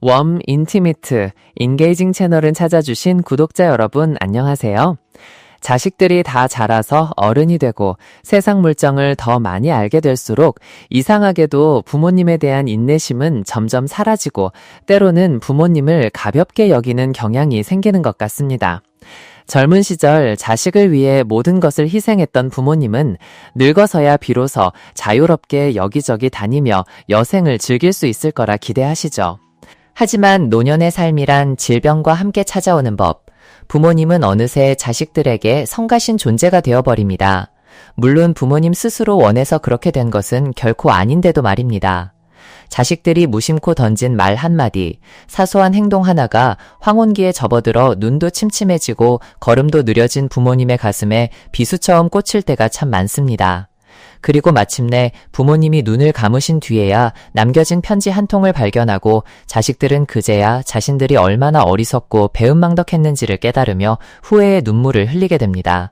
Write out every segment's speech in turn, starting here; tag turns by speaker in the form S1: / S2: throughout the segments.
S1: 웜 인티미트 인게이징 채널을 찾아주신 구독자 여러분 안녕하세요. 자식들이 다 자라서 어른이 되고 세상 물정을 더 많이 알게 될수록 이상하게도 부모님에 대한 인내심은 점점 사라지고 때로는 부모님을 가볍게 여기는 경향이 생기는 것 같습니다. 젊은 시절 자식을 위해 모든 것을 희생했던 부모님은 늙어서야 비로소 자유롭게 여기저기 다니며 여생을 즐길 수 있을 거라 기대하시죠. 하지만 노년의 삶이란 질병과 함께 찾아오는 법. 부모님은 어느새 자식들에게 성가신 존재가 되어버립니다. 물론 부모님 스스로 원해서 그렇게 된 것은 결코 아닌데도 말입니다. 자식들이 무심코 던진 말 한마디, 사소한 행동 하나가 황혼기에 접어들어 눈도 침침해지고 걸음도 느려진 부모님의 가슴에 비수처럼 꽂힐 때가 참 많습니다. 그리고 마침내 부모님이 눈을 감으신 뒤에야 남겨진 편지 한 통을 발견하고 자식들은 그제야 자신들이 얼마나 어리석고 배은망덕했는지를 깨달으며 후회의 눈물을 흘리게 됩니다.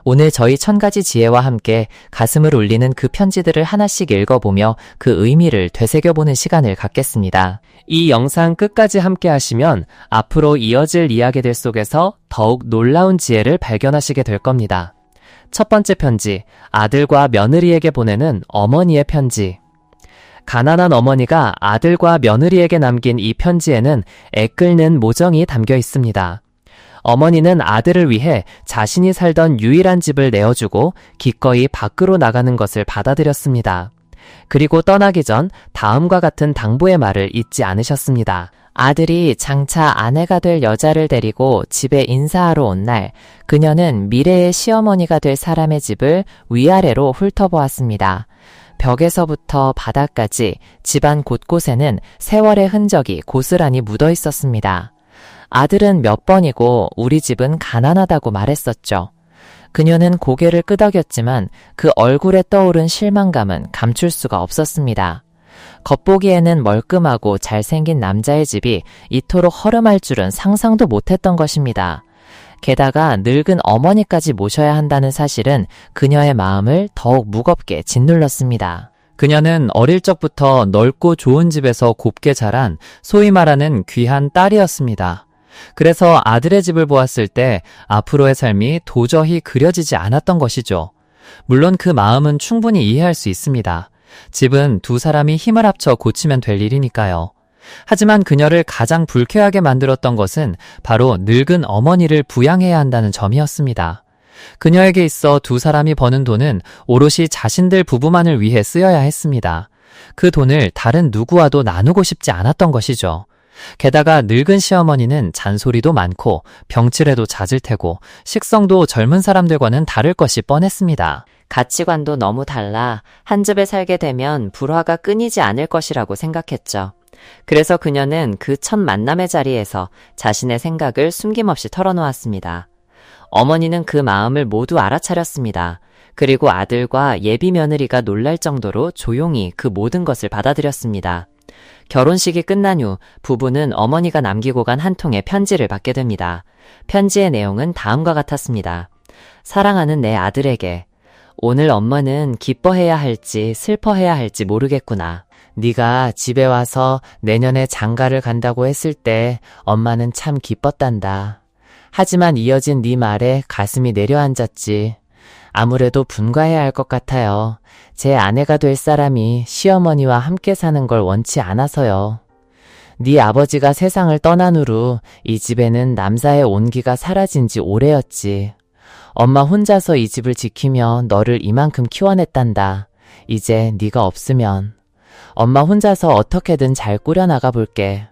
S1: 오늘 저희 1000가지 지혜와 함께 가슴을 울리는 그 편지들을 하나씩 읽어보며 그 의미를 되새겨보는 시간을 갖겠습니다. 이 영상 끝까지 함께 하시면 앞으로 이어질 이야기들 속에서 더욱 놀라운 지혜를 발견하시게 될 겁니다. 첫 번째 편지, 아들과 며느리에게 보내는 어머니의 편지. 가난한 어머니가 아들과 며느리에게 남긴 이 편지에는 애끓는 모정이 담겨 있습니다. 어머니는 아들을 위해 자신이 살던 유일한 집을 내어주고 기꺼이 밖으로 나가는 것을 받아들였습니다. 그리고 떠나기 전 다음과 같은 당부의 말을 잊지 않으셨습니다. 아들이 장차 아내가 될 여자를 데리고 집에 인사하러 온 날, 그녀는 미래의 시어머니가 될 사람의 집을 위아래로 훑어보았습니다. 벽에서부터 바닥까지 집안 곳곳에는 세월의 흔적이 고스란히 묻어 있었습니다. 아들은 몇 번이고 우리 집은 가난하다고 말했었죠. 그녀는 고개를 끄덕였지만 그 얼굴에 떠오른 실망감은 감출 수가 없었습니다. 겉보기에는 멀끔하고 잘생긴 남자의 집이 이토록 허름할 줄은 상상도 못했던 것입니다. 게다가 늙은 어머니까지 모셔야 한다는 사실은 그녀의 마음을 더욱 무겁게 짓눌렀습니다. 그녀는 어릴 적부터 넓고 좋은 집에서 곱게 자란 소위 말하는 귀한 딸이었습니다. 그래서 아들의 집을 보았을 때 앞으로의 삶이 도저히 그려지지 않았던 것이죠. 물론 그 마음은 충분히 이해할 수 있습니다. 집은 두 사람이 힘을 합쳐 고치면 될 일이니까요. 하지만 그녀를 가장 불쾌하게 만들었던 것은 바로 늙은 어머니를 부양해야 한다는 점이었습니다. 그녀에게 있어 두 사람이 버는 돈은 오롯이 자신들 부부만을 위해 쓰여야 했습니다. 그 돈을 다른 누구와도 나누고 싶지 않았던 것이죠. 게다가 늙은 시어머니는 잔소리도 많고 병치레도 잦을 테고 식성도 젊은 사람들과는 다를 것이 뻔했습니다. 가치관도 너무 달라 한 집에 살게 되면 불화가 끊이지 않을 것이라고 생각했죠. 그래서 그녀는 그 첫 만남의 자리에서 자신의 생각을 숨김없이 털어놓았습니다. 어머니는 그 마음을 모두 알아차렸습니다. 그리고 아들과 예비 며느리가 놀랄 정도로 조용히 그 모든 것을 받아들였습니다. 결혼식이 끝난 후 부부는 어머니가 남기고 간 한 통의 편지를 받게 됩니다. 편지의 내용은 다음과 같았습니다. 사랑하는 내 아들에게, 오늘 엄마는 기뻐해야 할지 슬퍼해야 할지 모르겠구나. 네가 집에 와서 내년에 장가를 간다고 했을 때 엄마는 참 기뻤단다. 하지만 이어진 네 말에 가슴이 내려앉았지. 아무래도 분가해야 할 것 같아요. 제 아내가 될 사람이 시어머니와 함께 사는 걸 원치 않아서요. 네 아버지가 세상을 떠난 후로 이 집에는 남자의 온기가 사라진 지 오래였지. 엄마 혼자서 이 집을 지키며 너를 이만큼 키워냈단다. 이제 네가 없으면 엄마 혼자서 어떻게든 잘 꾸려나가 볼게.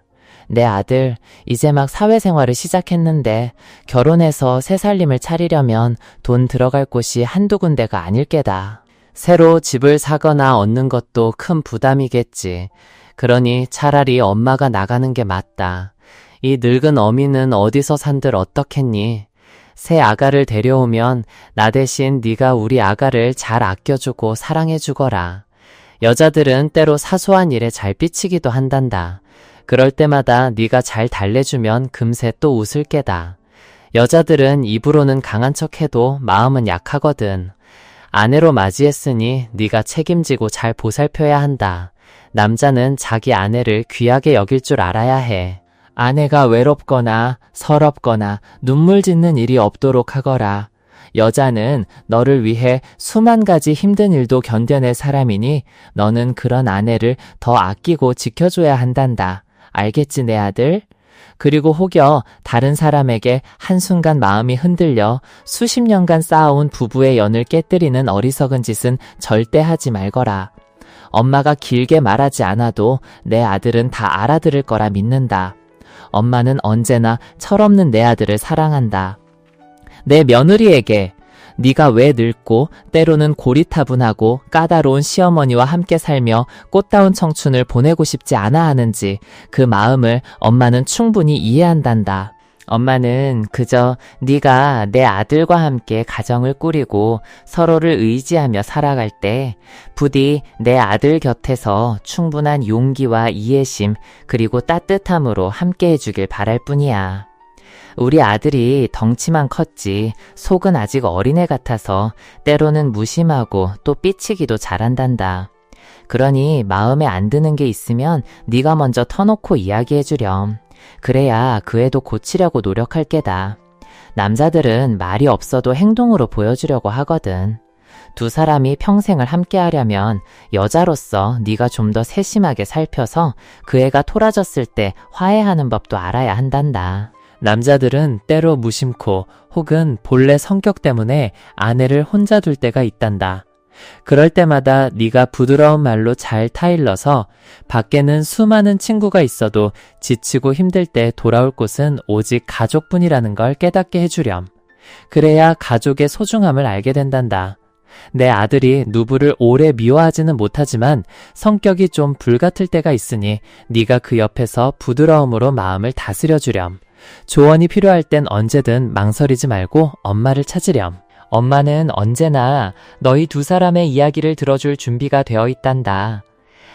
S1: 내 아들 이제 막 사회생활을 시작했는데 결혼해서 새 살림을 차리려면 돈 들어갈 곳이 한두 군데가 아닐 게다. 새로 집을 사거나 얻는 것도 큰 부담이겠지. 그러니 차라리 엄마가 나가는 게 맞다. 이 늙은 어미는 어디서 산들 어떻겠니? 새 아가를 데려오면 나 대신 네가 우리 아가를 잘 아껴주고 사랑해주거라. 여자들은 때로 사소한 일에 잘 삐치기도 한단다. 그럴 때마다 네가 잘 달래주면 금세 또 웃을 게다. 여자들은 입으로는 강한 척해도 마음은 약하거든. 아내로 맞이했으니 네가 책임지고 잘 보살펴야 한다. 남자는 자기 아내를 귀하게 여길 줄 알아야 해. 아내가 외롭거나 서럽거나 눈물 짓는 일이 없도록 하거라. 여자는 너를 위해 수만 가지 힘든 일도 견뎌낼 사람이니 너는 그런 아내를 더 아끼고 지켜줘야 한단다. 알겠지, 내 아들? 그리고 혹여 다른 사람에게 한순간 마음이 흔들려 수십 년간 쌓아온 부부의 연을 깨뜨리는 어리석은 짓은 절대 하지 말거라. 엄마가 길게 말하지 않아도 내 아들은 다 알아들을 거라 믿는다. 엄마는 언제나 철없는 내 아들을 사랑한다. 내 며느리에게 네가 왜 늙고 때로는 고리타분하고 까다로운 시어머니와 함께 살며 꽃다운 청춘을 보내고 싶지 않아 하는지 그 마음을 엄마는 충분히 이해한단다. 엄마는 그저 네가 내 아들과 함께 가정을 꾸리고 서로를 의지하며 살아갈 때 부디 내 아들 곁에서 충분한 용기와 이해심 그리고 따뜻함으로 함께 해주길 바랄 뿐이야. 우리 아들이 덩치만 컸지 속은 아직 어린애 같아서 때로는 무심하고 또 삐치기도 잘한단다. 그러니 마음에 안 드는 게 있으면 네가 먼저 터놓고 이야기해주렴. 그래야 그 애도 고치려고 노력할 게다. 남자들은 말이 없어도 행동으로 보여주려고 하거든. 두 사람이 평생을 함께 하려면 여자로서 네가 좀 더 세심하게 살펴서 그 애가 토라졌을 때 화해하는 법도 알아야 한단다. 남자들은 때로 무심코 혹은 본래 성격 때문에 아내를 혼자 둘 때가 있단다. 그럴 때마다 네가 부드러운 말로 잘 타일러서 밖에는 수많은 친구가 있어도 지치고 힘들 때 돌아올 곳은 오직 가족뿐이라는 걸 깨닫게 해주렴. 그래야 가족의 소중함을 알게 된단다. 내 아들이 누구를 오래 미워하지는 못하지만 성격이 좀 불같을 때가 있으니 네가 그 옆에서 부드러움으로 마음을 다스려주렴. 조언이 필요할 땐 언제든 망설이지 말고 엄마를 찾으렴. 엄마는 언제나 너희 두 사람의 이야기를 들어줄 준비가 되어 있단다.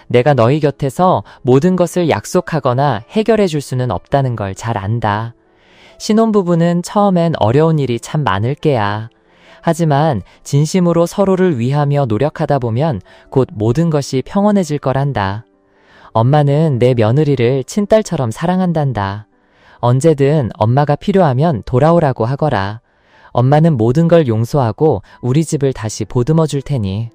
S1: 내가 너희 곁에서 모든 것을 약속하거나 해결해 줄 수는 없다는 걸 잘 안다. 신혼부부는 처음엔 어려운 일이 참 많을 게야. 하지만 진심으로 서로를 위하며 노력하다 보면 곧 모든 것이 평온해질 거란다. 엄마는 내 며느리를 친딸처럼 사랑한단다. 언제든 엄마가 필요하면 돌아오라고 하거라. 엄마는 모든 걸 용서하고 우리 집을 다시 보듬어 줄 테니.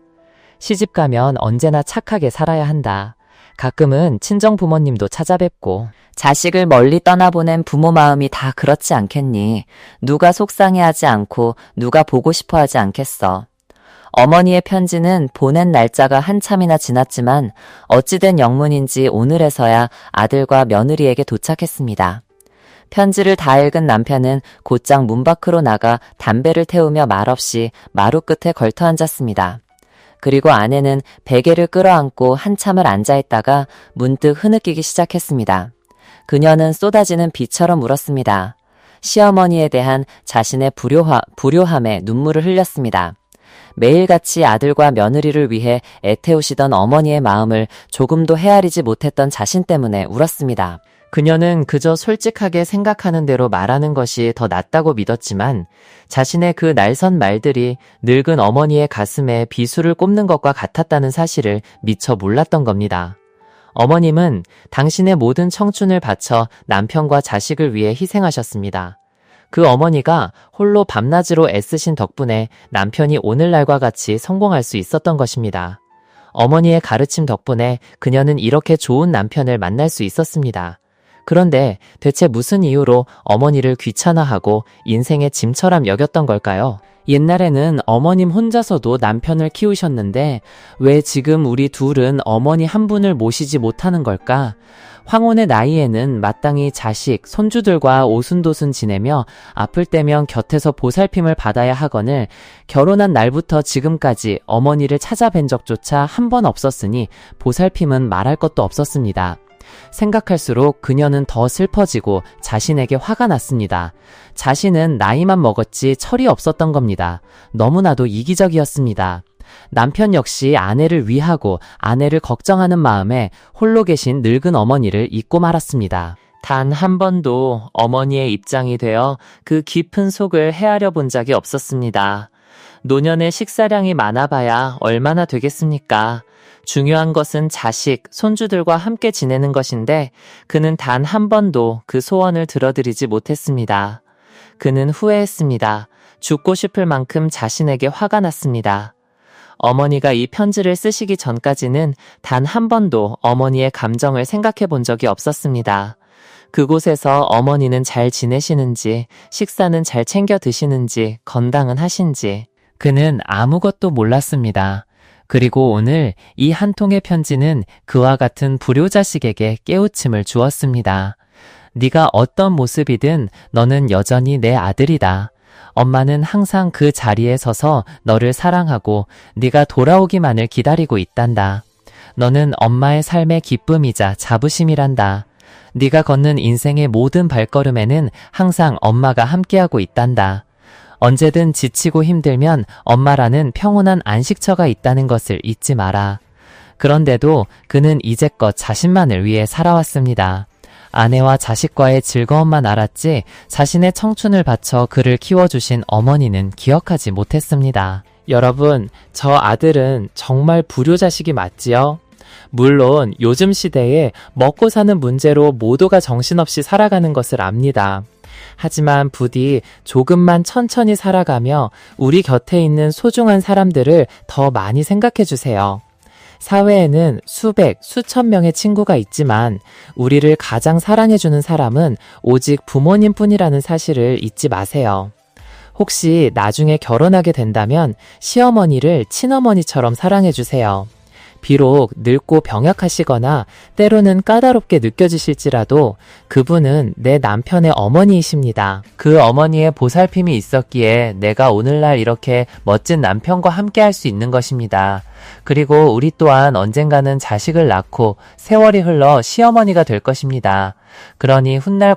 S1: 시집 가면 언제나 착하게 살아야 한다. 가끔은 친정 부모님도 찾아뵙고. 자식을 멀리 떠나보낸 부모 마음이 다 그렇지 않겠니? 누가 속상해하지 않고 누가 보고 싶어 하지 않겠어. 어머니의 편지는 보낸 날짜가 한참이나 지났지만 어찌된 영문인지 오늘에서야 아들과 며느리에게 도착했습니다. 편지를 다 읽은 남편은 곧장 문 밖으로 나가 담배를 태우며 말없이 마루 끝에 걸터 앉았습니다. 그리고 아내는 베개를 끌어안고 한참을 앉아있다가 문득 흐느끼기 시작했습니다. 그녀는 쏟아지는 비처럼 울었습니다. 시어머니에 대한 자신의 불효함에 눈물을 흘렸습니다. 매일같이 아들과 며느리를 위해 애태우시던 어머니의 마음을 조금도 헤아리지 못했던 자신 때문에 울었습니다. 그녀는 그저 솔직하게 생각하는 대로 말하는 것이 더 낫다고 믿었지만 자신의 그 날선 말들이 늙은 어머니의 가슴에 비수를 꼽는 것과 같았다는 사실을 미처 몰랐던 겁니다. 어머님은 당신의 모든 청춘을 바쳐 남편과 자식을 위해 희생하셨습니다. 그 어머니가 홀로 밤낮으로 애쓰신 덕분에 남편이 오늘날과 같이 성공할 수 있었던 것입니다. 어머니의 가르침 덕분에 그녀는 이렇게 좋은 남편을 만날 수 있었습니다. 그런데 대체 무슨 이유로 어머니를 귀찮아하고 인생의 짐처럼 여겼던 걸까요? 옛날에는 어머님 혼자서도 남편을 키우셨는데 왜 지금 우리 둘은 어머니 한 분을 모시지 못하는 걸까? 황혼의 나이에는 마땅히 자식, 손주들과 오순도순 지내며 아플 때면 곁에서 보살핌을 받아야 하거늘 결혼한 날부터 지금까지 어머니를 찾아뵌 적조차 한 번 없었으니 보살핌은 말할 것도 없었습니다. 생각할수록 그녀는 더 슬퍼지고 자신에게 화가 났습니다. 자신은 나이만 먹었지 철이 없었던 겁니다. 너무나도 이기적이었습니다. 남편 역시 아내를 위하고 아내를 걱정하는 마음에 홀로 계신 늙은 어머니를 잊고 말았습니다. 단 한 번도 어머니의 입장이 되어 그 깊은 속을 헤아려 본 적이 없었습니다. 노년의 식사량이 많아봐야 얼마나 되겠습니까? 중요한 것은 자식, 손주들과 함께 지내는 것인데 그는 단 한 번도 그 소원을 들어드리지 못했습니다. 그는 후회했습니다. 죽고 싶을 만큼 자신에게 화가 났습니다. 어머니가 이 편지를 쓰시기 전까지는 단 한 번도 어머니의 감정을 생각해 본 적이 없었습니다. 그곳에서 어머니는 잘 지내시는지, 식사는 잘 챙겨 드시는지, 건강은 하신지 그는 아무것도 몰랐습니다. 그리고 오늘 이 한 통의 편지는 그와 같은 불효자식에게 깨우침을 주었습니다. 네가 어떤 모습이든 너는 여전히 내 아들이다. 엄마는 항상 그 자리에 서서 너를 사랑하고 네가 돌아오기만을 기다리고 있단다. 너는 엄마의 삶의 기쁨이자 자부심이란다. 네가 걷는 인생의 모든 발걸음에는 항상 엄마가 함께하고 있단다. 언제든 지치고 힘들면 엄마라는 평온한 안식처가 있다는 것을 잊지 마라. 그런데도 그는 이제껏 자신만을 위해 살아왔습니다. 아내와 자식과의 즐거움만 알았지 자신의 청춘을 바쳐 그를 키워주신 어머니는 기억하지 못했습니다. 여러분, 저 아들은 정말 불효자식이 맞지요? 물론 요즘 시대에 먹고 사는 문제로 모두가 정신없이 살아가는 것을 압니다. 하지만 부디 조금만 천천히 살아가며 우리 곁에 있는 소중한 사람들을 더 많이 생각해 주세요. 사회에는 수백, 수천 명의 친구가 있지만 우리를 가장 사랑해주는 사람은 오직 부모님뿐이라는 사실을 잊지 마세요. 혹시 나중에 결혼하게 된다면 시어머니를 친어머니처럼 사랑해주세요. 비록 늙고 병약하시거나 때로는 까다롭게 느껴지실지라도 그분은 내 남편의 어머니이십니다. 그 어머니의 보살핌이 있었기에 내가 오늘날 이렇게 멋진 남편과 함께 할 수 있는 것입니다. 그리고 우리 또한 언젠가는 자식을 낳고 세월이 흘러 시어머니가 될 것입니다. 그러니 훗날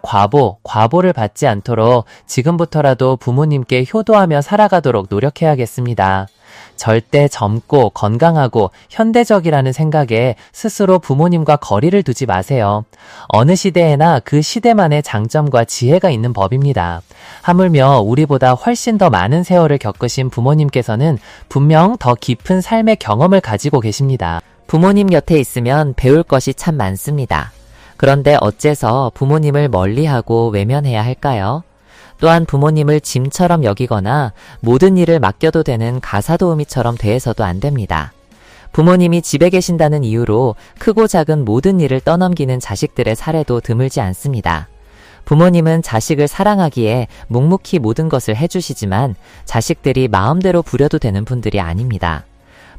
S1: 과보를 받지 않도록 지금부터라도 부모님께 효도하며 살아가도록 노력해야겠습니다. 절대 젊고 건강하고 현대적이라는 생각에 스스로 부모님과 거리를 두지 마세요. 어느 시대에나 그 시대만의 장점과 지혜가 있는 법입니다. 하물며 우리보다 훨씬 더 많은 세월을 겪으신 부모님께서는 분명 더 깊은 삶의 경험을 가지고 계십니다. 부모님 곁에 있으면 배울 것이 참 많습니다. 그런데 어째서 부모님을 멀리하고 외면해야 할까요? 또한 부모님을 짐처럼 여기거나 모든 일을 맡겨도 되는 가사도우미처럼 대해서도 안 됩니다. 부모님이 집에 계신다는 이유로 크고 작은 모든 일을 떠넘기는 자식들의 사례도 드물지 않습니다. 부모님은 자식을 사랑하기에 묵묵히 모든 것을 해주시지만 자식들이 마음대로 부려도 되는 분들이 아닙니다.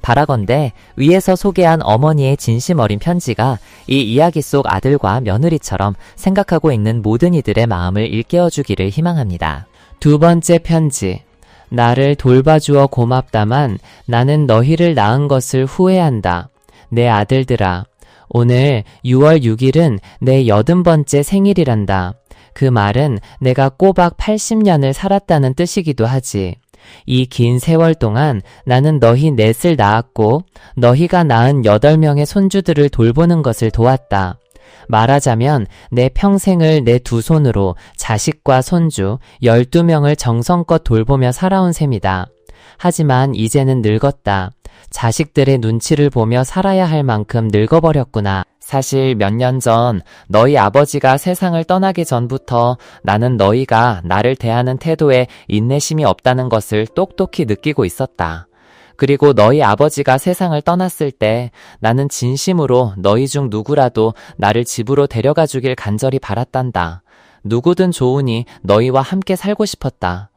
S1: 바라건대 위에서 소개한 어머니의 진심 어린 편지가 이 이야기 속 아들과 며느리처럼 생각하고 있는 모든 이들의 마음을 일깨워주기를 희망합니다. 두 번째 편지. 나를 돌봐주어 고맙다만 나는 너희를 낳은 것을 후회한다. 내 아들들아, 오늘 6월 6일은 내 80번째 생일이란다. 그 말은 내가 꼬박 80년을 살았다는 뜻이기도 하지. 이 긴 세월 동안 나는 너희 넷을 낳았고 너희가 낳은 8명의 손주들을 돌보는 것을 도왔다. 말하자면 내 평생을 내 두 손으로 자식과 손주 12명을 정성껏 돌보며 살아온 셈이다. 하지만 이제는 늙었다. 자식들의 눈치를 보며 살아야 할 만큼 늙어버렸구나. 사실 몇 년 전 너희 아버지가 세상을 떠나기 전부터 나는 너희가 나를 대하는 태도에 인내심이 없다는 것을 똑똑히 느끼고 있었다. 그리고 너희 아버지가 세상을 떠났을 때 나는 진심으로 너희 중 누구라도 나를 집으로 데려가 주길 간절히 바랐단다. 누구든 좋으니 너희와 함께 살고 싶었다.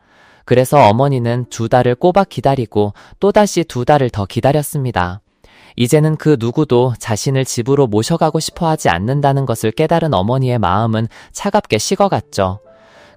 S1: 그래서 어머니는 2달을 꼬박 기다리고 또다시 2달을 더 기다렸습니다. 이제는 그 누구도 자신을 집으로 모셔가고 싶어 하지 않는다는 것을 깨달은 어머니의 마음은 차갑게 식어갔죠.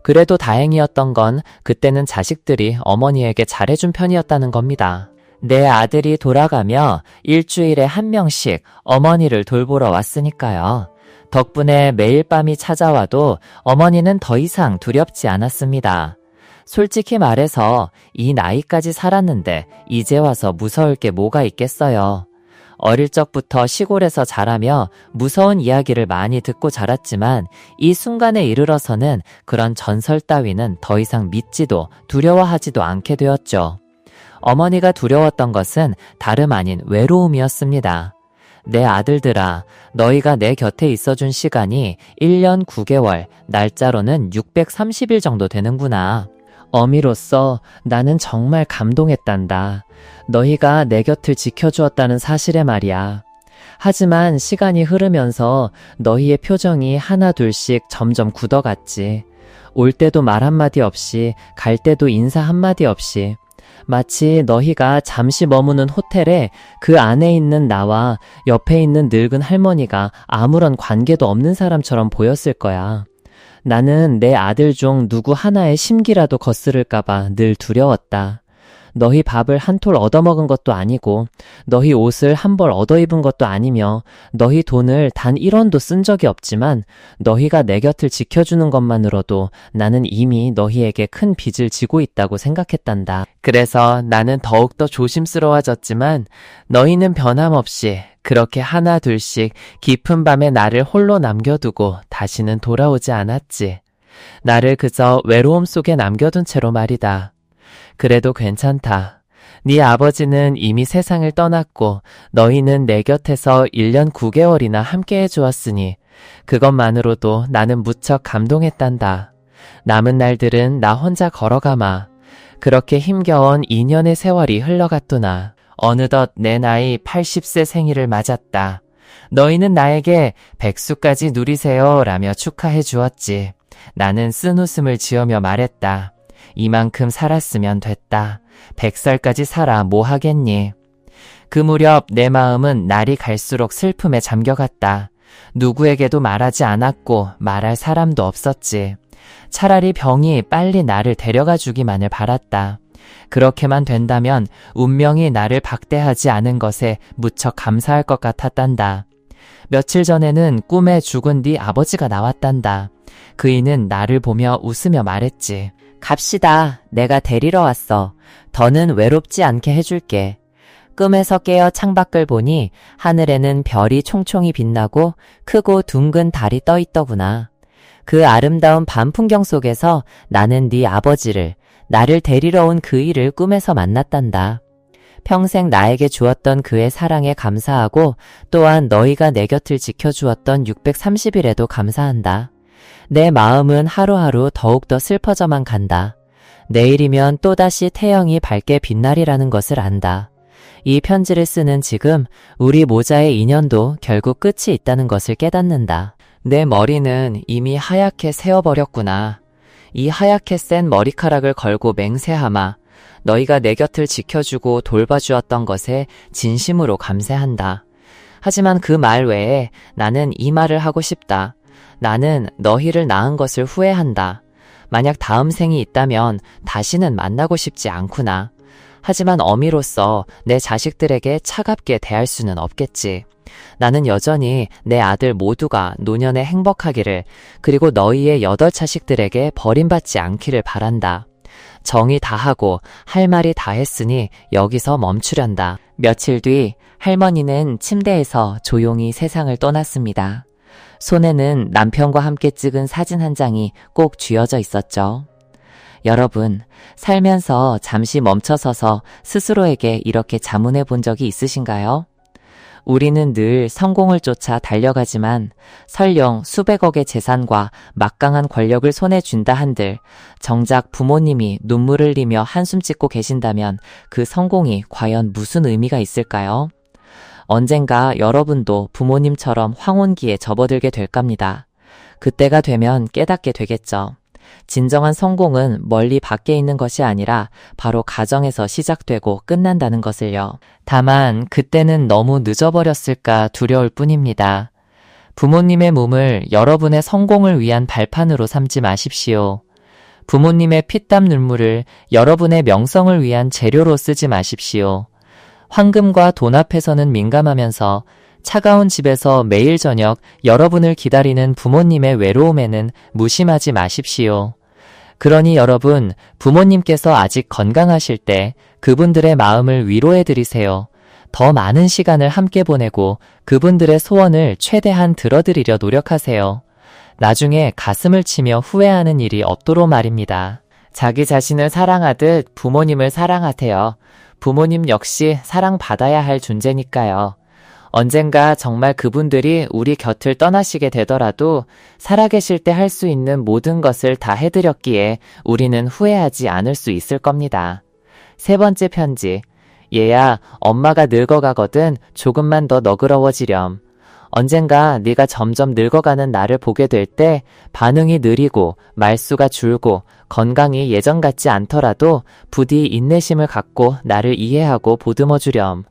S1: 그래도 다행이었던 건 그때는 자식들이 어머니에게 잘해준 편이었다는 겁니다. 내 아들이 돌아가며 일주일에 1명씩 어머니를 돌보러 왔으니까요. 덕분에 매일 밤이 찾아와도 어머니는 더 이상 두렵지 않았습니다. 솔직히 말해서 이 나이까지 살았는데 이제 와서 무서울 게 뭐가 있겠어요. 어릴 적부터 시골에서 자라며 무서운 이야기를 많이 듣고 자랐지만 이 순간에 이르러서는 그런 전설 따위는 더 이상 믿지도 두려워하지도 않게 되었죠. 어머니가 두려웠던 것은 다름 아닌 외로움이었습니다. 내 아들들아, 너희가 내 곁에 있어준 시간이 1년 9개월, 날짜로는 630일 정도 되는구나. 어미로서 나는 정말 감동했단다. 너희가 내 곁을 지켜주었다는 사실에 말이야. 하지만 시간이 흐르면서 너희의 표정이 하나 둘씩 점점 굳어갔지. 올 때도 말 한마디 없이, 갈 때도 인사 한마디 없이. 마치 너희가 잠시 머무는 호텔에 그 안에 있는 나와 옆에 있는 늙은 할머니가 아무런 관계도 없는 사람처럼 보였을 거야. 나는 내 아들 중 누구 하나의 심기라도 거스를까봐 늘 두려웠다. 너희 밥을 한 톨 얻어먹은 것도 아니고 너희 옷을 한 벌 얻어입은 것도 아니며 너희 돈을 단 1원도 쓴 적이 없지만 너희가 내 곁을 지켜주는 것만으로도 나는 이미 너희에게 큰 빚을 지고 있다고 생각했단다. 그래서 나는 더욱더 조심스러워졌지만 너희는 변함없이 그렇게 하나 둘씩 깊은 밤에 나를 홀로 남겨두고 다시는 돌아오지 않았지. 나를 그저 외로움 속에 남겨둔 채로 말이다. 그래도 괜찮다. 네 아버지는 이미 세상을 떠났고 너희는 내 곁에서 1년 9개월이나 함께 해주었으니 그것만으로도 나는 무척 감동했단다. 남은 날들은 나 혼자 걸어가마. 그렇게 힘겨운 2년의 세월이 흘러갔구나. 어느덧 내 나이 80세 생일을 맞았다. 너희는 나에게 100수까지 누리세요 라며 축하해 주었지. 나는 쓴웃음을 지으며 말했다. 이만큼 살았으면 됐다. 100살까지 살아 뭐 하겠니? 그 무렵 내 마음은 날이 갈수록 슬픔에 잠겨갔다. 누구에게도 말하지 않았고 말할 사람도 없었지. 차라리 병이 빨리 나를 데려가 주기만을 바랐다. 그렇게만 된다면 운명이 나를 박대하지 않은 것에 무척 감사할 것 같았단다. 며칠 전에는 꿈에 죽은 네 아버지가 나왔단다. 그이는 나를 보며 웃으며 말했지. 갑시다. 내가 데리러 왔어. 더는 외롭지 않게 해줄게. 꿈에서 깨어 창밖을 보니 하늘에는 별이 총총히 빛나고 크고 둥근 달이 떠 있더구나. 그 아름다운 밤 풍경 속에서 나는 네 아버지를, 나를 데리러 온 그이를 꿈에서 만났단다. 평생 나에게 주었던 그의 사랑에 감사하고 또한 너희가 내 곁을 지켜주었던 630일에도 감사한다. 내 마음은 하루하루 더욱더 슬퍼져만 간다. 내일이면 또다시 태영이 밝게 빛나리라는 것을 안다. 이 편지를 쓰는 지금 우리 모자의 인연도 결국 끝이 있다는 것을 깨닫는다. 내 머리는 이미 하얗게 새어버렸구나. 이 하얗게 센 머리카락을 걸고 맹세하마. 너희가 내 곁을 지켜주고 돌봐주었던 것에 진심으로 감사한다. 하지만 그 말 외에 나는 이 말을 하고 싶다. 나는 너희를 낳은 것을 후회한다. 만약 다음 생이 있다면 다시는 만나고 싶지 않구나. 하지만 어미로서 내 자식들에게 차갑게 대할 수는 없겠지. 나는 여전히 내 아들 모두가 노년에 행복하기를, 그리고 너희의 8자식들에게 버림받지 않기를 바란다. 정이 다하고 할 말이 다 했으니 여기서 멈추련다. 며칠 뒤 할머니는 침대에서 조용히 세상을 떠났습니다. 손에는 남편과 함께 찍은 사진 한 장이 꼭 쥐어져 있었죠. 여러분, 살면서 잠시 멈춰서서 스스로에게 이렇게 자문해 본 적이 있으신가요? 우리는 늘 성공을 쫓아 달려가지만 설령 수백억의 재산과 막강한 권력을 손에 쥔다 한들 정작 부모님이 눈물을 흘리며 한숨 짓고 계신다면 그 성공이 과연 무슨 의미가 있을까요? 언젠가 여러분도 부모님처럼 황혼기에 접어들게 될 겁니다. 그때가 되면 깨닫게 되겠죠. 진정한 성공은 멀리 밖에 있는 것이 아니라 바로 가정에서 시작되고 끝난다는 것을요. 다만 그때는 너무 늦어버렸을까 두려울 뿐입니다. 부모님의 몸을 여러분의 성공을 위한 발판으로 삼지 마십시오. 부모님의 피땀 눈물을 여러분의 명성을 위한 재료로 쓰지 마십시오. 황금과 돈 앞에서는 민감하면서 차가운 집에서 매일 저녁 여러분을 기다리는 부모님의 외로움에는 무심하지 마십시오. 그러니 여러분, 부모님께서 아직 건강하실 때 그분들의 마음을 위로해드리세요. 더 많은 시간을 함께 보내고 그분들의 소원을 최대한 들어드리려 노력하세요. 나중에 가슴을 치며 후회하는 일이 없도록 말입니다. 자기 자신을 사랑하듯 부모님을 사랑하세요. 부모님 역시 사랑받아야 할 존재니까요. 언젠가 정말 그분들이 우리 곁을 떠나시게 되더라도 살아계실 때 할 수 있는 모든 것을 다 해드렸기에 우리는 후회하지 않을 수 있을 겁니다. 세 번째 편지. 얘야, 엄마가 늙어가거든 조금만 더 너그러워지렴. 언젠가 네가 점점 늙어가는 나를 보게 될 때 반응이 느리고 말수가 줄고 건강이 예전 같지 않더라도 부디 인내심을 갖고 나를 이해하고 보듬어주렴.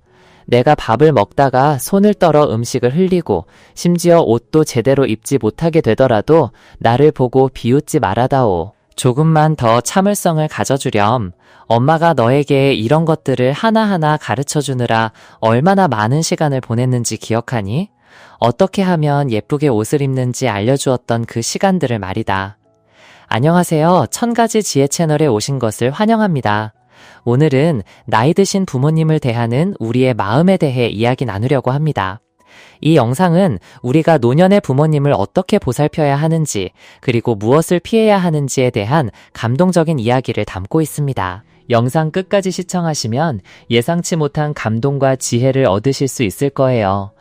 S1: 내가 밥을 먹다가 손을 떨어 음식을 흘리고 심지어 옷도 제대로 입지 못하게 되더라도 나를 보고 비웃지 말아다오. 조금만 더 참을성을 가져주렴. 엄마가 너에게 이런 것들을 하나하나 가르쳐주느라 얼마나 많은 시간을 보냈는지 기억하니? 어떻게 하면 예쁘게 옷을 입는지 알려주었던 그 시간들을 말이다. 안녕하세요. 1000가지 지혜 채널에 오신 것을 환영합니다. 오늘은 나이 드신 부모님을 대하는 우리의 마음에 대해 이야기 나누려고 합니다. 이 영상은 우리가 노년의 부모님을 어떻게 보살펴야 하는지, 그리고 무엇을 피해야 하는지에 대한 감동적인 이야기를 담고 있습니다. 영상 끝까지 시청하시면 예상치 못한 감동과 지혜를 얻으실 수 있을 거예요.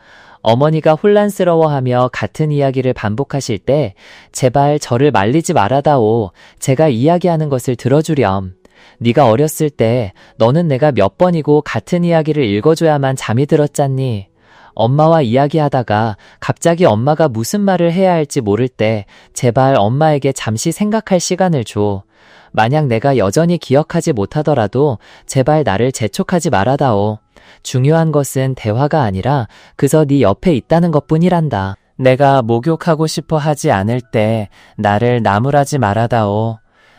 S1: 어머니가 혼란스러워하며 같은 이야기를 반복하실 때 제발 저를 말리지 말아다오. 제가 이야기하는 것을 들어주렴. 네가 어렸을 때 너는 내가 몇 번이고 같은 이야기를 읽어줘야만 잠이 들었잖니. 엄마와 이야기하다가 갑자기 엄마가 무슨 말을 해야 할지 모를 때 제발 엄마에게 잠시 생각할 시간을 줘. 만약 내가 여전히 기억하지 못하더라도 제발 나를 재촉하지 말아다오. 중요한 것은 대화가 아니라 그저 네 옆에 있다는 것뿐이란다. 내가 목욕하고 싶어 하지 않을 때 나를 나무라지 말아다오.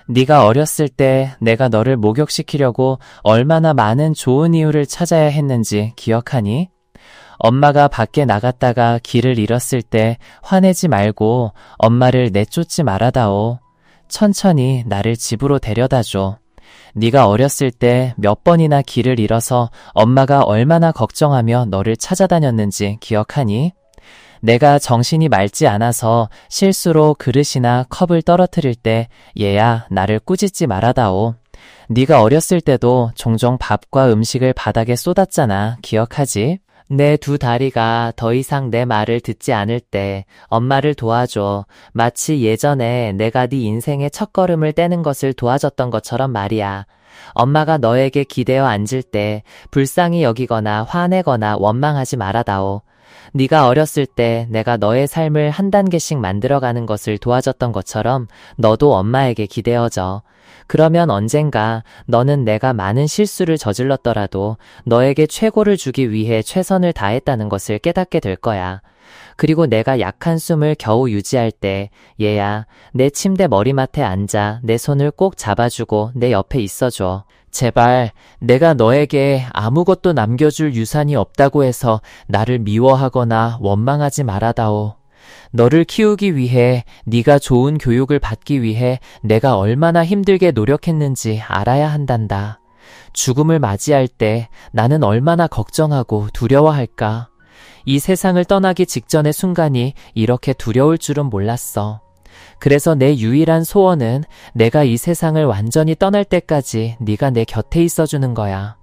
S1: 네가 어렸을 때 내가 너를 목욕시키려고 얼마나 많은 좋은 이유를 찾아야 했는지 기억하니? 엄마가 밖에 나갔다가 길을 잃었을 때 화내지 말고 엄마를 내쫓지 말아다오. 천천히 나를 집으로 데려다줘. 네가 어렸을 때 몇 번이나 길을 잃어서 엄마가 얼마나 걱정하며 너를 찾아다녔는지 기억하니? 내가 정신이 맑지 않아서 실수로 그릇이나 컵을 떨어뜨릴 때 얘야 나를 꾸짖지 말아다오. 네가 어렸을 때도 종종 밥과 음식을 바닥에 쏟았잖아. 기억하지? 내 두 다리가 더 이상 내 말을 듣지 않을 때 엄마를 도와줘. 마치 예전에 내가 네 인생의 첫걸음을 떼는 것을 도와줬던 것처럼 말이야. 엄마가 너에게 기대어 앉을 때 불쌍히 여기거나 화내거나 원망하지 말아다오. 네가 어렸을 때 내가 너의 삶을 한 단계씩 만들어가는 것을 도와줬던 것처럼 너도 엄마에게 기대어져. 그러면 언젠가 너는 내가 많은 실수를 저질렀더라도 너에게 최고를 주기 위해 최선을 다했다는 것을 깨닫게 될 거야. 그리고 내가 약한 숨을 겨우 유지할 때 얘야 내 침대 머리맡에 앉아 내 손을 꼭 잡아주고 내 옆에 있어줘. 제발 내가 너에게 아무것도 남겨줄 유산이 없다고 해서 나를 미워하거나 원망하지 말아다오. 너를 키우기 위해 네가 좋은 교육을 받기 위해 내가 얼마나 힘들게 노력했는지 알아야 한단다. 죽음을 맞이할 때 나는 얼마나 걱정하고 두려워할까. 이 세상을 떠나기 직전의 순간이 이렇게 두려울 줄은 몰랐어. 그래서 내 유일한 소원은 내가 이 세상을 완전히 떠날 때까지 네가 내 곁에 있어주는 거야.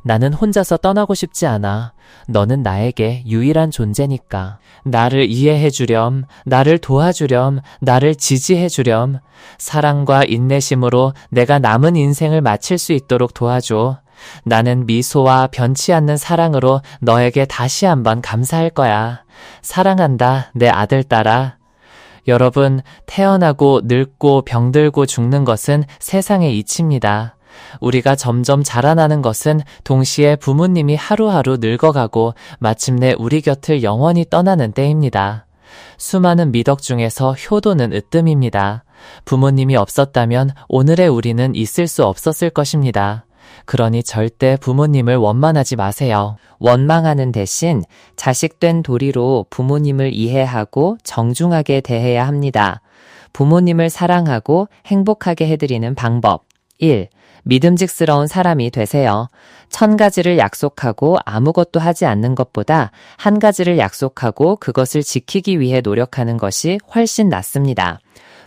S1: 나는 혼자서 떠나고 싶지 않아. 너는 나에게 유일한 존재니까. 나를 이해해주렴, 나를 도와주렴, 나를 지지해주렴. 사랑과 인내심으로 내가 남은 인생을 마칠 수 있도록 도와줘. 나는 미소와 변치 않는 사랑으로 너에게 다시 한번 감사할 거야. 사랑한다, 내 아들딸아. 여러분, 태어나고 늙고 병들고 죽는 것은 세상의 이치입니다. 우리가 점점 자라나는 것은 동시에 부모님이 하루하루 늙어가고 마침내 우리 곁을 영원히 떠나는 때입니다. 수많은 미덕 중에서 효도는 으뜸입니다. 부모님이 없었다면 오늘의 우리는 있을 수 없었을 것입니다. 그러니 절대 부모님을 원망하지 마세요. 원망하는 대신 자식된 도리로 부모님을 이해하고 정중하게 대해야 합니다. 부모님을 사랑하고 행복하게 해드리는 방법. 1. 믿음직스러운 사람이 되세요. 1000가지를 약속하고 아무것도 하지 않는 것보다 한 가지를 약속하고 그것을 지키기 위해 노력하는 것이 훨씬 낫습니다.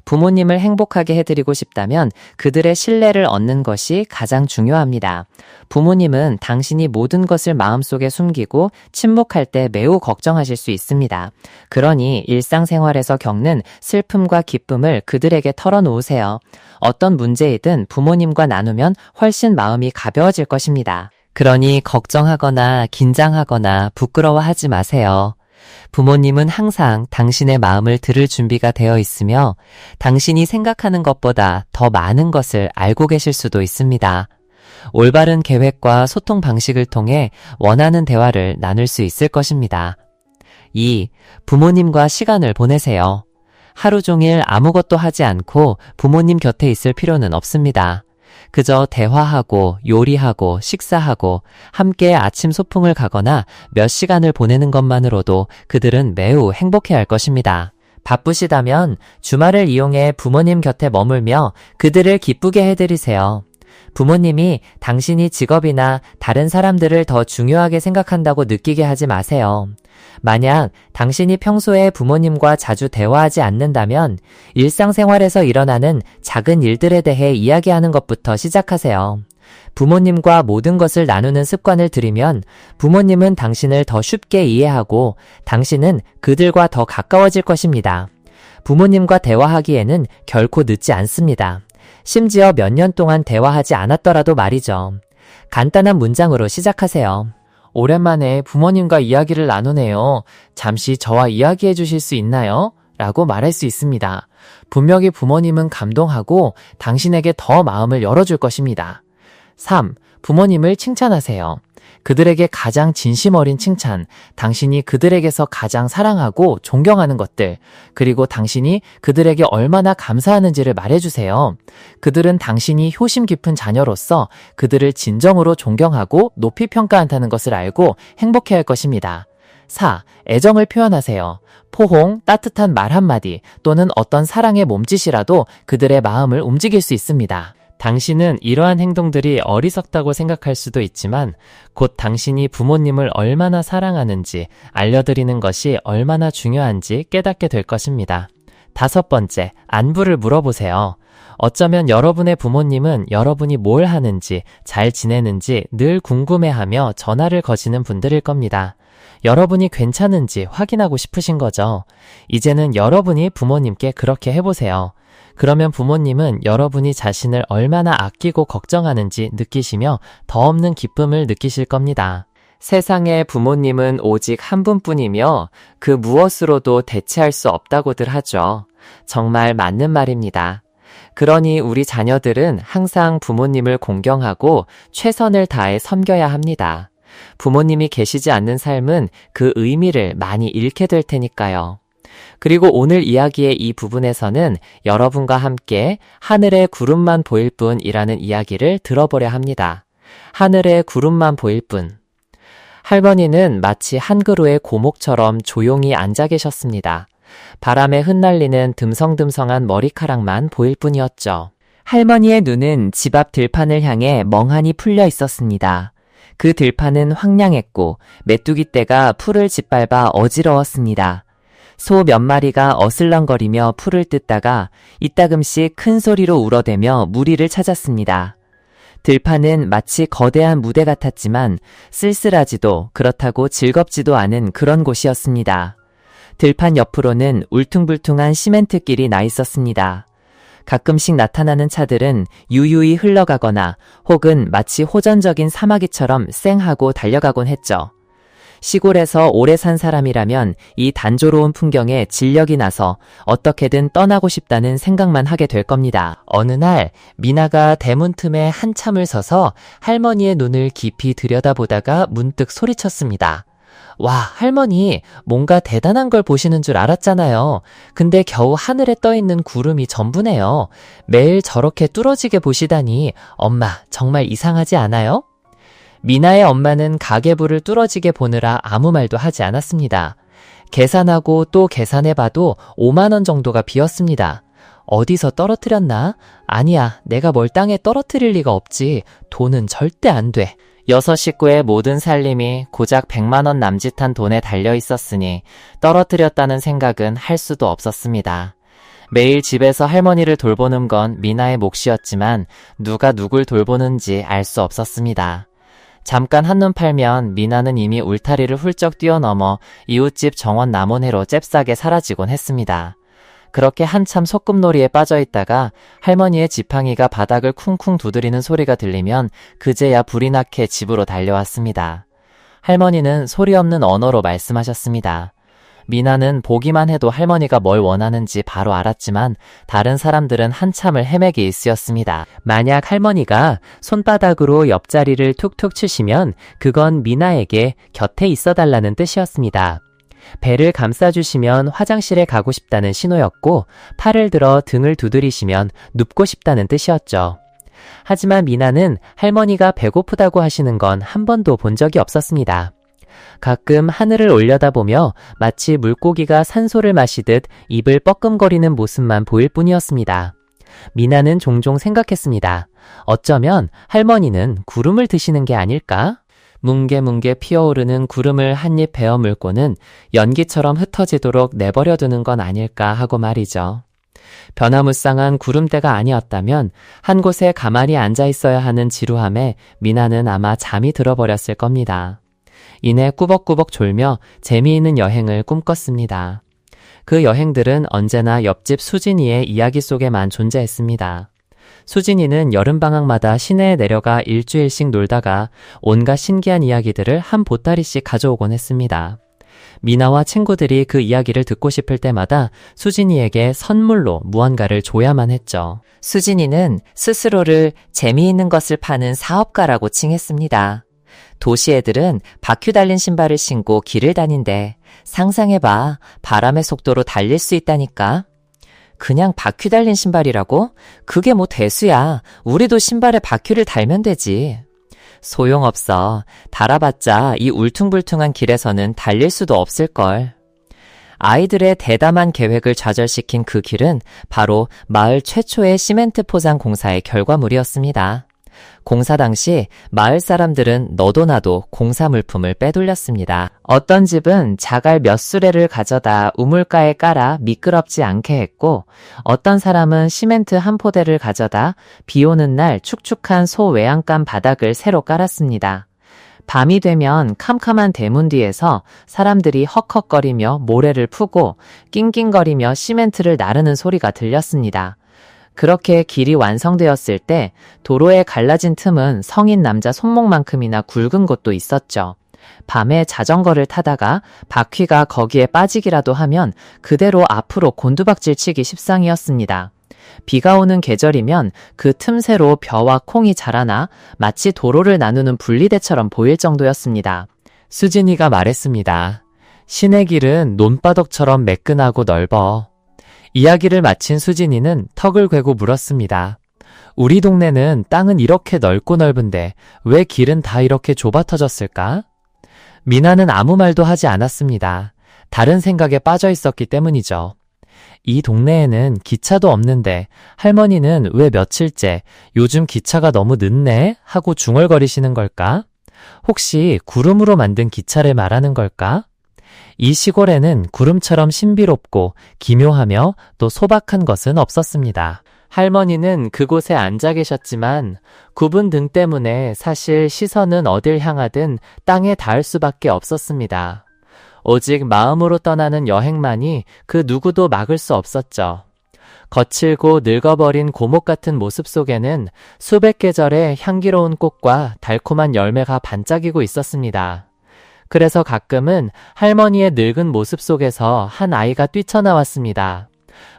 S1: 부모님을 행복하게 해드리고 싶다면 그들의 신뢰를 얻는 것이 가장 중요합니다. 부모님은 당신이 모든 것을 마음속에 숨기고 침묵할 때 매우 걱정하실 수 있습니다. 그러니 일상생활에서 겪는 슬픔과 기쁨을 그들에게 털어놓으세요. 어떤 문제이든 부모님과 나누면 훨씬 마음이 가벼워질 것입니다. 그러니 걱정하거나 긴장하거나 부끄러워하지 마세요. 부모님은 항상 당신의 마음을 들을 준비가 되어 있으며 당신이 생각하는 것보다 더 많은 것을 알고 계실 수도 있습니다. 올바른 계획과 소통 방식을 통해 원하는 대화를 나눌 수 있을 것입니다. 2. 부모님과 시간을 보내세요. 하루 종일 아무것도 하지 않고 부모님 곁에 있을 필요는 없습니다. 그저 대화하고 요리하고 식사하고 함께 아침 소풍을 가거나 몇 시간을 보내는 것만으로도 그들은 매우 행복해할 것입니다. 바쁘시다면 주말을 이용해 부모님 곁에 머물며 그들을 기쁘게 해드리세요. 부모님이 당신이 직업이나 다른 사람들을 더 중요하게 생각한다고 느끼게 하지 마세요. 만약 당신이 평소에 부모님과 자주 대화하지 않는다면 일상생활에서 일어나는 작은 일들에 대해 이야기하는 것부터 시작하세요. 부모님과 모든 것을 나누는 습관을 들이면 부모님은 당신을 더 쉽게 이해하고 당신은 그들과 더 가까워질 것입니다. 부모님과 대화하기에는 결코 늦지 않습니다. 심지어 몇 년 동안 대화하지 않았더라도 말이죠. 간단한 문장으로 시작하세요. 오랜만에 부모님과 이야기를 나누네요. 잠시 저와 이야기해 주실 수 있나요? 라고 말할 수 있습니다. 분명히 부모님은 감동하고 당신에게 더 마음을 열어줄 것입니다. 3. 부모님을 칭찬하세요. 그들에게 가장 진심 어린 칭찬, 당신이 그들에게서 가장 사랑하고 존경하는 것들, 그리고 당신이 그들에게 얼마나 감사하는지를 말해주세요. 그들은 당신이 효심 깊은 자녀로서 그들을 진정으로 존경하고 높이 평가한다는 것을 알고 행복해할 것입니다. 4. 애정을 표현하세요. 포옹, 따뜻한 말 한마디 또는 어떤 사랑의 몸짓이라도 그들의 마음을 움직일 수 있습니다. 당신은 이러한 행동들이 어리석다고 생각할 수도 있지만 곧 당신이 부모님을 얼마나 사랑하는지 알려드리는 것이 얼마나 중요한지 깨닫게 될 것입니다. 5번째, 안부를 물어보세요. 어쩌면 여러분의 부모님은 여러분이 뭘 하는지, 잘 지내는지 늘 궁금해하며 전화를 거시는 분들일 겁니다. 여러분이 괜찮은지 확인하고 싶으신 거죠. 이제는 여러분이 부모님께 그렇게 해보세요. 그러면 부모님은 여러분이 자신을 얼마나 아끼고 걱정하는지 느끼시며 더 없는 기쁨을 느끼실 겁니다. 세상에 부모님은 오직 한 분뿐이며 그 무엇으로도 대체할 수 없다고들 하죠. 정말 맞는 말입니다. 그러니 우리 자녀들은 항상 부모님을 공경하고 최선을 다해 섬겨야 합니다. 부모님이 계시지 않는 삶은 그 의미를 많이 잃게 될 테니까요. 그리고 오늘 이야기의 이 부분에서는 여러분과 함께 하늘의 구름만 보일 뿐이라는 이야기를 들어보려 합니다. 하늘의 구름만 보일 뿐. 할머니는 마치 한 그루의 고목처럼 조용히 앉아 계셨습니다. 바람에 흩날리는 듬성듬성한 머리카락만 보일 뿐이었죠. 할머니의 눈은 집 앞 들판을 향해 멍하니 풀려 있었습니다. 그 들판은 황량했고 메뚜기 떼가 풀을 짓밟아 어지러웠습니다. 소 몇 마리가 어슬렁거리며 풀을 뜯다가 이따금씩 큰 소리로 울어대며 무리를 찾았습니다. 들판은 마치 거대한 무대 같았지만 쓸쓸하지도 그렇다고 즐겁지도 않은 그런 곳이었습니다. 들판 옆으로는 울퉁불퉁한 시멘트길이 나 있었습니다. 가끔씩 나타나는 차들은 유유히 흘러가거나 혹은 마치 호전적인 사마귀처럼 쌩하고 달려가곤 했죠. 시골에서 오래 산 사람이라면 이 단조로운 풍경에 진력이 나서 어떻게든 떠나고 싶다는 생각만 하게 될 겁니다. 어느 날 미나가 대문 틈에 한참을 서서 할머니의 눈을 깊이 들여다보다가 문득 소리쳤습니다. 와, 할머니, 뭔가 대단한 걸 보시는 줄 알았잖아요. 근데 겨우 하늘에 떠있는 구름이 전부네요. 매일 저렇게 뚫어지게 보시다니 엄마 정말 이상하지 않아요? 미나의 엄마는 가계부를 뚫어지게 보느라 아무 말도 하지 않았습니다. 계산하고 또 계산해봐도 5만 원 정도가 비었습니다. 어디서 떨어뜨렸나? 아니야, 내가 뭘 땅에 떨어뜨릴 리가 없지. 돈은 절대 안 돼. 6 식구의 모든 살림이 고작 100만 원 남짓한 돈에 달려 있었으니 떨어뜨렸다는 생각은 할 수도 없었습니다. 매일 집에서 할머니를 돌보는 건 미나의 몫이었지만 누가 누굴 돌보는지 알 수 없었습니다. 잠깐 한눈 팔면 미나는 이미 울타리를 훌쩍 뛰어넘어 이웃집 정원 나무네로 잽싸게 사라지곤 했습니다. 그렇게 한참 소꿉놀이에 빠져있다가 할머니의 지팡이가 바닥을 쿵쿵 두드리는 소리가 들리면 그제야 불이 나게 집으로 달려왔습니다. 할머니는 소리 없는 언어로 말씀하셨습니다. 미나는 보기만 해도 할머니가 뭘 원하는지 바로 알았지만 다른 사람들은 한참을 헤매기 일쑤였습니다. 만약 할머니가 손바닥으로 옆자리를 툭툭 치시면 그건 미나에게 곁에 있어달라는 뜻이었습니다. 배를 감싸주시면 화장실에 가고 싶다는 신호였고 팔을 들어 등을 두드리시면 눕고 싶다는 뜻이었죠. 하지만 미나는 할머니가 배고프다고 하시는 건 한 번도 본 적이 없었습니다. 가끔 하늘을 올려다보며 마치 물고기가 산소를 마시듯 입을 뻐끔거리는 모습만 보일 뿐이었습니다. 미나는 종종 생각했습니다. 어쩌면 할머니는 구름을 드시는 게 아닐까? 뭉게뭉게 피어오르는 구름을 한 입 베어 물고는 연기처럼 흩어지도록 내버려 두는 건 아닐까 하고 말이죠. 변화무쌍한 구름대가 아니었다면 한 곳에 가만히 앉아 있어야 하는 지루함에 미나는 아마 잠이 들어버렸을 겁니다. 이내 꾸벅꾸벅 졸며 재미있는 여행을 꿈꿨습니다. 그 여행들은 언제나 옆집 수진이의 이야기 속에만 존재했습니다. 수진이는 여름방학마다 시내에 내려가 일주일씩 놀다가 온갖 신기한 이야기들을 한 보따리씩 가져오곤 했습니다. 미나와 친구들이 그 이야기를 듣고 싶을 때마다 수진이에게 선물로 무언가를 줘야만 했죠. 수진이는 스스로를 재미있는 것을 파는 사업가라고 칭했습니다. 도시 애들은 바퀴 달린 신발을 신고 길을 다닌대. 상상해봐. 바람의 속도로 달릴 수 있다니까. 그냥 바퀴 달린 신발이라고? 그게 뭐 대수야. 우리도 신발에 바퀴를 달면 되지. 소용없어. 달아봤자 이 울퉁불퉁한 길에서는 달릴 수도 없을걸. 아이들의 대담한 계획을 좌절시킨 그 길은 바로 마을 최초의 시멘트 포장 공사의 결과물이었습니다. 공사 당시 마을 사람들은 너도 나도 공사 물품을 빼돌렸습니다. 어떤 집은 자갈 몇 수레를 가져다 우물가에 깔아 미끄럽지 않게 했고, 어떤 사람은 시멘트 한 포대를 가져다 비 오는 날 축축한 소 외양간 바닥을 새로 깔았습니다. 밤이 되면 캄캄한 대문 뒤에서 사람들이 헉헉거리며 모래를 푸고 낑낑거리며 시멘트를 나르는 소리가 들렸습니다. 그렇게 길이 완성되었을 때 도로에 갈라진 틈은 성인 남자 손목만큼이나 굵은 곳도 있었죠. 밤에 자전거를 타다가 바퀴가 거기에 빠지기라도 하면 그대로 앞으로 곤두박질 치기 십상이었습니다. 비가 오는 계절이면 그 틈새로 벼와 콩이 자라나 마치 도로를 나누는 분리대처럼 보일 정도였습니다. 수진이가 말했습니다. 시내 길은 논바닥처럼 매끈하고 넓어. 이야기를 마친 수진이는 턱을 괴고 물었습니다. 우리 동네는 땅은 이렇게 넓고 넓은데 왜 길은 다 이렇게 좁아 터졌을까? 미나는 아무 말도 하지 않았습니다. 다른 생각에 빠져 있었기 때문이죠. 이 동네에는 기차도 없는데 할머니는 왜 며칠째 요즘 기차가 너무 늦네 하고 중얼거리시는 걸까? 혹시 구름으로 만든 기차를 말하는 걸까? 이 시골에는 구름처럼 신비롭고 기묘하며 또 소박한 것은 없었습니다. 할머니는 그곳에 앉아 계셨지만 굽은 등 때문에 사실 시선은 어딜 향하든 땅에 닿을 수밖에 없었습니다. 오직 마음으로 떠나는 여행만이 그 누구도 막을 수 없었죠. 거칠고 늙어버린 고목 같은 모습 속에는 수백 계절의 향기로운 꽃과 달콤한 열매가 반짝이고 있었습니다. 그래서 가끔은 할머니의 늙은 모습 속에서 한 아이가 뛰쳐나왔습니다.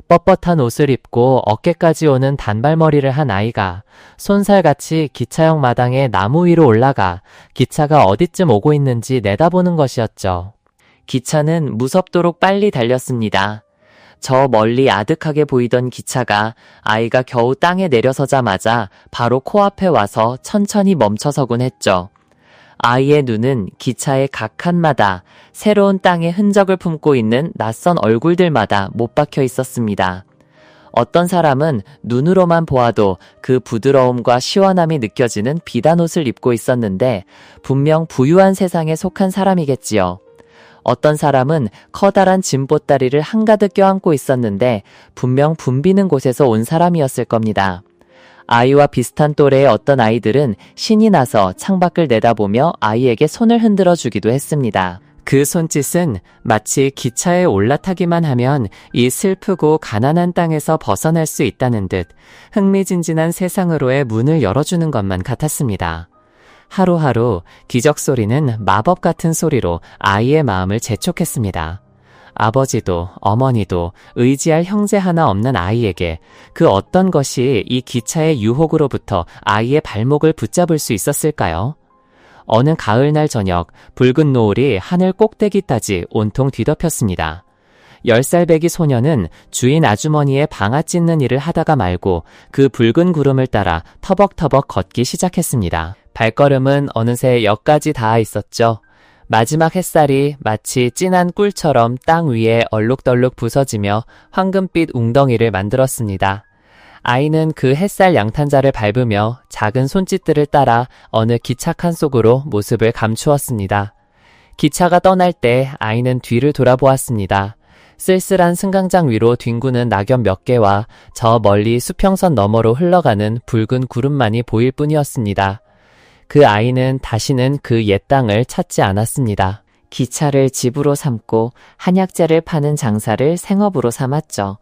S1: 뻣뻣한 옷을 입고 어깨까지 오는 단발머리를 한 아이가 손살같이 기차역 마당에 나무 위로 올라가 기차가 어디쯤 오고 있는지 내다보는 것이었죠. 기차는 무섭도록 빨리 달렸습니다. 저 멀리 아득하게 보이던 기차가 아이가 겨우 땅에 내려서자마자 바로 코앞에 와서 천천히 멈춰서곤 했죠. 아이의 눈은 기차의 각 칸마다 새로운 땅의 흔적을 품고 있는 낯선 얼굴들마다 못 박혀 있었습니다. 어떤 사람은 눈으로만 보아도 그 부드러움과 시원함이 느껴지는 비단 옷을 입고 있었는데 분명 부유한 세상에 속한 사람이겠지요. 어떤 사람은 커다란 짐보따리를 한가득 껴안고 있었는데 분명 붐비는 곳에서 온 사람이었을 겁니다. 아이와 비슷한 또래의 어떤 아이들은 신이 나서 창밖을 내다보며 아이에게 손을 흔들어 주기도 했습니다. 그 손짓은 마치 기차에 올라타기만 하면 이 슬프고 가난한 땅에서 벗어날 수 있다는 듯 흥미진진한 세상으로의 문을 열어주는 것만 같았습니다. 하루하루 기적 소리는 마법 같은 소리로 아이의 마음을 재촉했습니다. 아버지도 어머니도 의지할 형제 하나 없는 아이에게 그 어떤 것이 이 기차의 유혹으로부터 아이의 발목을 붙잡을 수 있었을까요? 어느 가을날 저녁 붉은 노을이 하늘 꼭대기 따지 온통 뒤덮였습니다. 10살배기 소녀는 주인 아주머니의 방아 찢는 일을 하다가 말고 그 붉은 구름을 따라 터벅터벅 걷기 시작했습니다. 발걸음은 어느새 역까지 닿아 있었죠. 마지막 햇살이 마치 진한 꿀처럼 땅 위에 얼룩덜룩 부서지며 황금빛 웅덩이를 만들었습니다. 아이는 그 햇살 양탄자를 밟으며 작은 손짓들을 따라 어느 기차 칸 속으로 모습을 감추었습니다. 기차가 떠날 때 아이는 뒤를 돌아보았습니다. 쓸쓸한 승강장 위로 뒹구는 낙엽 몇 개와 저 멀리 수평선 너머로 흘러가는 붉은 구름만이 보일 뿐이었습니다. 그 아이는 다시는 그 옛 땅을 찾지 않았습니다. 기차를 집으로 삼고 한약재를 파는 장사를 생업으로 삼았죠.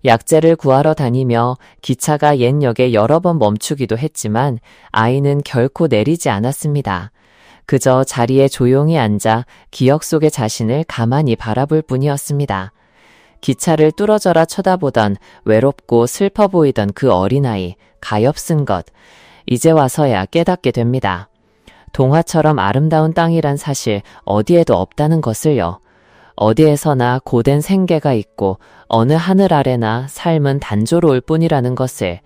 S1: 약재를 구하러 다니며 기차가 옛 역에 여러 번 멈추기도 했지만 아이는 결코 내리지 않았습니다. 그저 자리에 조용히 앉아 기억 속의 자신을 가만히 바라볼 뿐이었습니다. 기차를 뚫어져라 쳐다보던 외롭고 슬퍼 보이던 그 어린아이, 가엾은 것. 이제 와서야 깨닫게 됩니다. 동화처럼 아름다운 땅이란 사실 어디에도 없다는 것을요. 어디에서나 고된 생계가 있고 어느 하늘 아래나 삶은 단조로울 뿐이라는 것을,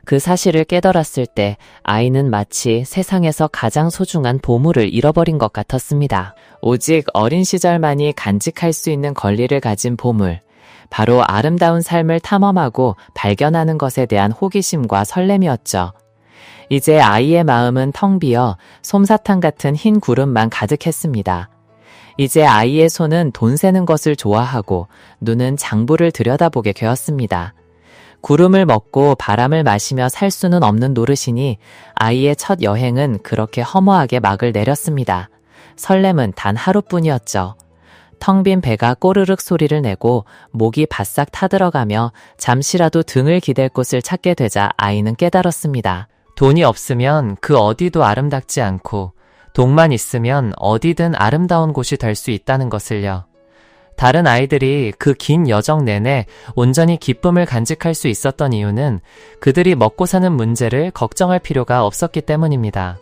S1: 그 사실을 깨달았을 때 아이는 마치 세상에서 가장 소중한 보물을 잃어버린 것 같았습니다. 오직 어린 시절만이 간직할 수 있는 권리를 가진 보물, 바로 아름다운 삶을 탐험하고 발견하는 것에 대한 호기심과 설렘이었죠. 이제 아이의 마음은 텅 비어 솜사탕 같은 흰 구름만 가득했습니다. 이제 아이의 손은 돈 세는 것을 좋아하고 눈은 장부를 들여다보게 되었습니다. 구름을 먹고 바람을 마시며 살 수는 없는 노릇이니 아이의 첫 여행은 그렇게 허무하게 막을 내렸습니다. 설렘은 단 하루뿐이었죠. 텅 빈 배가 꼬르륵 소리를 내고 목이 바싹 타들어가며 잠시라도 등을 기댈 곳을 찾게 되자 아이는 깨달았습니다. 돈이 없으면 그 어디도 아름답지 않고 돈만 있으면 어디든 아름다운 곳이 될 수 있다는 것을요. 다른 아이들이 그 긴 여정 내내 온전히 기쁨을 간직할 수 있었던 이유는 그들이 먹고 사는 문제를 걱정할 필요가 없었기 때문입니다.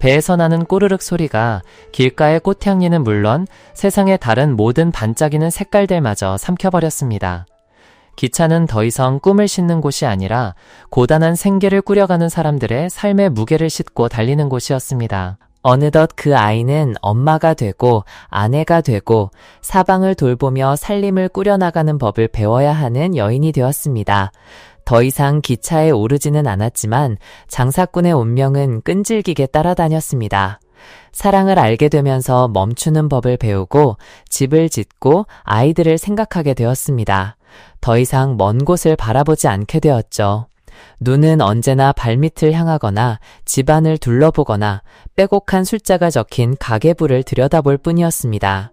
S1: 배에서 나는 꼬르륵 소리가 길가의 꽃향기는 물론 세상의 다른 모든 반짝이는 색깔들마저 삼켜버렸습니다. 기차는 더 이상 꿈을 싣는 곳이 아니라 고단한 생계를 꾸려가는 사람들의 삶의 무게를 싣고 달리는 곳이었습니다. 어느덧 그 아이는 엄마가 되고 아내가 되고 사방을 돌보며 살림을 꾸려나가는 법을 배워야 하는 여인이 되었습니다. 더 이상 기차에 오르지는 않았지만 장사꾼의 운명은 끈질기게 따라다녔습니다. 사랑을 알게 되면서 멈추는 법을 배우고 집을 짓고 아이들을 생각하게 되었습니다. 더 이상 먼 곳을 바라보지 않게 되었죠. 눈은 언제나 발밑을 향하거나 집안을 둘러보거나 빼곡한 숫자가 적힌 가계부를 들여다볼 뿐이었습니다.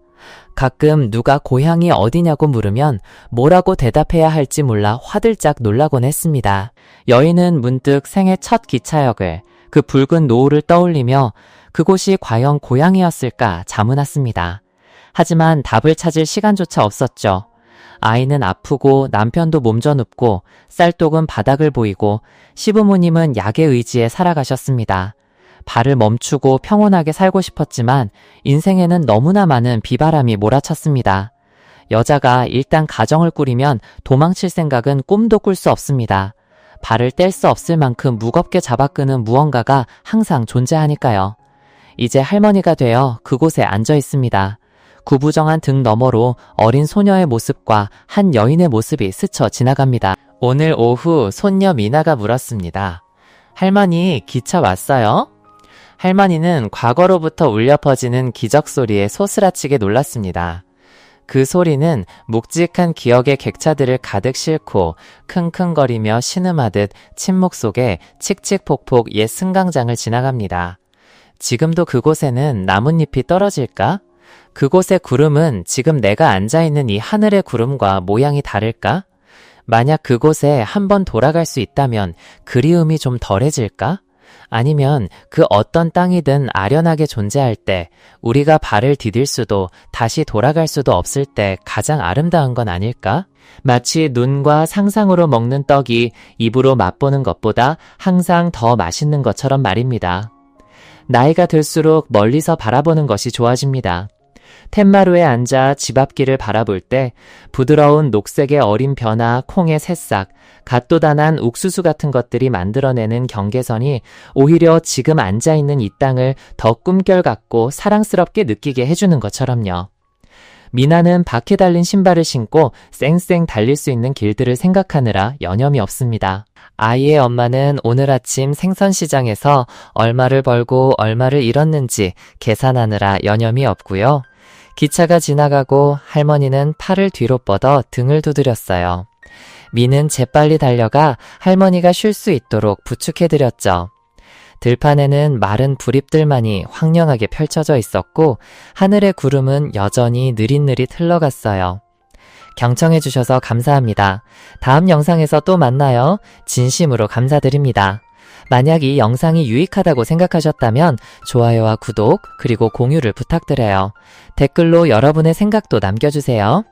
S1: 가끔 누가 고향이 어디냐고 물으면 뭐라고 대답해야 할지 몰라 화들짝 놀라곤 했습니다. 여인은 문득 생애 첫 기차역을, 그 붉은 노을을 떠올리며 그곳이 과연 고향이었을까 자문했습니다. 하지만 답을 찾을 시간조차 없었죠. 아이는 아프고 남편도 몸져눕고 쌀독은 바닥을 보이고 시부모님은 약의 의지에 살아가셨습니다. 발을 멈추고 평온하게 살고 싶었지만 인생에는 너무나 많은 비바람이 몰아쳤습니다. 여자가 일단 가정을 꾸리면 도망칠 생각은 꿈도 꿀 수 없습니다. 발을 뗄 수 없을 만큼 무겁게 잡아끄는 무언가가 항상 존재하니까요. 이제 할머니가 되어 그곳에 앉아 있습니다. 구부정한 등 너머로 어린 소녀의 모습과 한 여인의 모습이 스쳐 지나갑니다. 오늘 오후 손녀 미나가 물었습니다. 할머니, 기차 왔어요? 할머니는 과거로부터 울려 퍼지는 기적 소리에 소스라치게 놀랐습니다. 그 소리는 묵직한 기억의 객차들을 가득 싣고 킁킁거리며 신음하듯 침묵 속에 칙칙폭폭 옛 승강장을 지나갑니다. 지금도 그곳에는 나뭇잎이 떨어질까? 그곳의 구름은 지금 내가 앉아있는 이 하늘의 구름과 모양이 다를까? 만약 그곳에 한번 돌아갈 수 있다면 그리움이 좀 덜해질까? 아니면 그 어떤 땅이든 아련하게 존재할 때 우리가 발을 디딜 수도 다시 돌아갈 수도 없을 때 가장 아름다운 건 아닐까? 마치 눈과 상상으로 먹는 떡이 입으로 맛보는 것보다 항상 더 맛있는 것처럼 말입니다. 나이가 들수록 멀리서 바라보는 것이 좋아집니다. 툇마루에 앉아 집 앞길을 바라볼 때 부드러운 녹색의 어린 벼나 콩의 새싹, 갓도단한 옥수수 같은 것들이 만들어내는 경계선이 오히려 지금 앉아있는 이 땅을 더 꿈결같고 사랑스럽게 느끼게 해주는 것처럼요. 미나는 바퀴 달린 신발을 신고 쌩쌩 달릴 수 있는 길들을 생각하느라 여념이 없습니다. 아이의 엄마는 오늘 아침 생선시장에서 얼마를 벌고 얼마를 잃었는지 계산하느라 여념이 없고요. 기차가 지나가고 할머니는 팔을 뒤로 뻗어 등을 두드렸어요. 미는 재빨리 달려가 할머니가 쉴 수 있도록 부축해드렸죠. 들판에는 마른 부립들만이 황량하게 펼쳐져 있었고 하늘의 구름은 여전히 느릿느릿 흘러갔어요. 경청해주셔서 감사합니다. 다음 영상에서 또 만나요. 진심으로 감사드립니다. 만약 이 영상이 유익하다고 생각하셨다면 좋아요와 구독 그리고 공유를 부탁드려요. 댓글로 여러분의 생각도 남겨주세요.